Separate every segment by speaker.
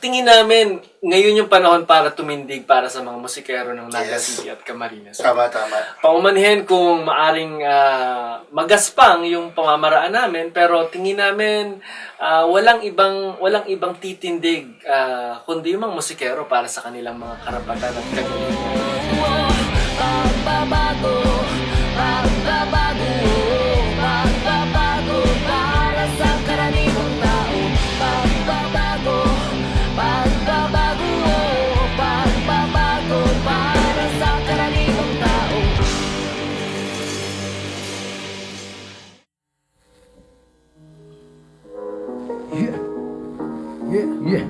Speaker 1: tingin namin, ngayon yung panahon para tumindig para sa mga musikero ng Naga City at Camarines.
Speaker 2: Tama, tama.
Speaker 1: Paumanhin kung maaring magaspang yung pamamaraan namin, pero tingin namin walang ibang titindig kundi yung mga musikero para sa kanilang mga karapatan at kagalingan.
Speaker 3: Pagbabago, pagbabago, pagbabago para sa karaniwang tao. Pagbabago, pagbabago, pagbabago para sa karaniwang tao.
Speaker 4: Yeah.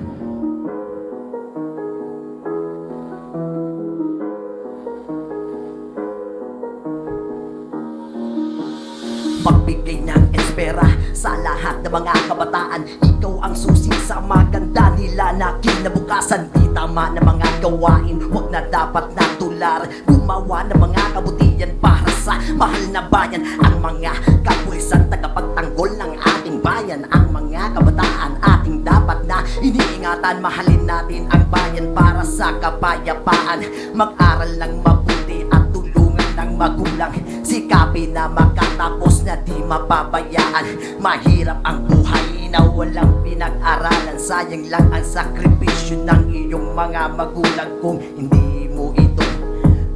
Speaker 4: Magbigay ng espera sa lahat ng mga kabataan. Ikaw ang susi sa maganda nila na kinabukasan. Di tama na mga gawain, wag na dapat natular. Gumawa ng mga kabutihan para sa mahal na bayan. Ang mga kapulisan, tagapagtanggol ng ating bayan. Ang mga kabataan ating dapat na iniingatan. Mahalin natin ang bayan para sa kapayapaan. Mag-aral ng mabuti at tulungan ng magulang. Sikapin na makatapos na di mapabayaan. Mahirap ang buhay na walang pinag-aralan. Sayang lang ang sakripisyo ng iyong mga magulang. Kung hindi mo ito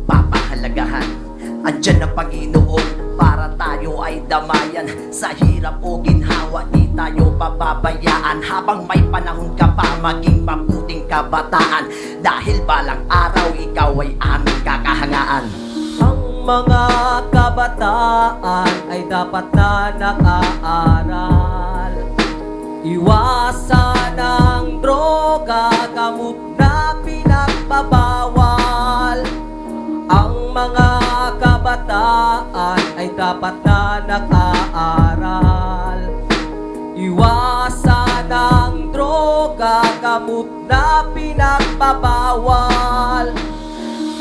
Speaker 4: papahalagahan, andyan ang Panginoon para tayo ay damayan. Sa hirap o ginhawa di tayo pababayaan. Habang may panahon ka pa maging mabuting kabataan. Dahil balang araw ikaw ay aming kakahangaan. Ang mga kabataan ay dapat na nakaaral. Iwasan ang droga, gamot na pinagbabawal. Ang mga kabataan ay dapat na nakaaral. Iwasan ang droga, gamot na pinagbabawal.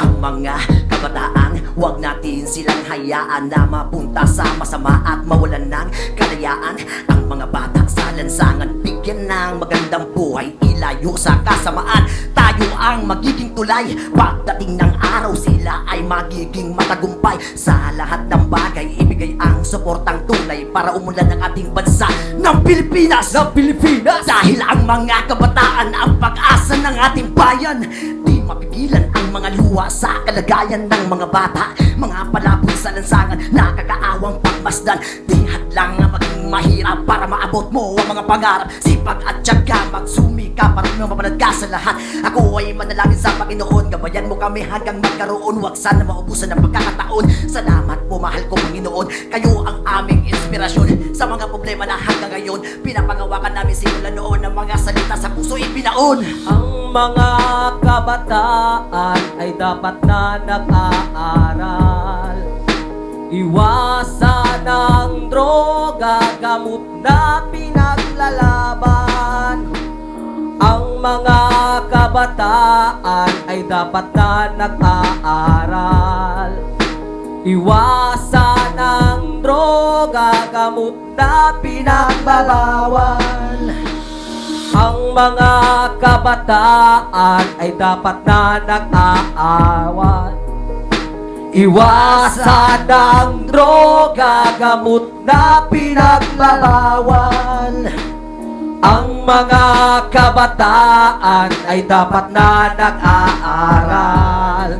Speaker 4: Ang mga kabataan, huwag natin silang hayaan na mapunta sa masama at mawalan ng kalayaan. Ang mga bata sa lansangan, bigyan ng magandang buhay, ilayo sa kasamaan. Tayo ang magiging tulay, pagdating ng araw sila ay magiging matagumpay. Sa lahat ng bagay, ibigay ang suportang tunay para umunlad ang ating bansa ng Pilipinas. Dahil ang mga kabataan ang pag-asa ng ating bayan. Di mapigilan ang mga luha sa kalagayan ng mga bata. Mga palaboy sa lansangan, nakakaawang pagmasdan. Di hadlang na maging mahirap para maabot mo ang mga pangarap. Sipag at tiyaga, magsumika para mapapanad ka sa lahat. Ako ay manalangin sa Panginoon, gabayan mo kami hanggang magkaroon. Huwag sana maubusan ng pagkakataon. Salamat po mahal ko Panginoon, kayo ang aming inspirasyon. Sa mga problema na hanggang ngayon, pinapangawakan namin simula noon ang mga salita sa puso ibinaon. Ang mga kabataan ay dapat na nag-aaral. Iwasan ang droga, gamot na pinaglalaban. Ang mga kabataan ay dapat na nag-aaral. Iwasan ang droga, gamot na pinagbabawal. Ang mga kabataan ay dapat na nag-aawal. Iwasan ang droga, gamot na pinagbabawal. Ang mga kabataan ay dapat na nag-aaral.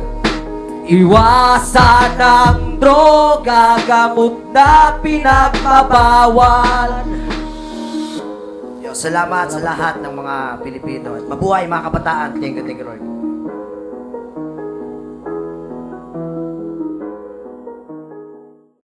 Speaker 4: Iwasan ang droga, gamot na pinagbabawal. Salamat sa lahat ng mga Pilipino at mabuhay mga kabataan. Thank you, Lord.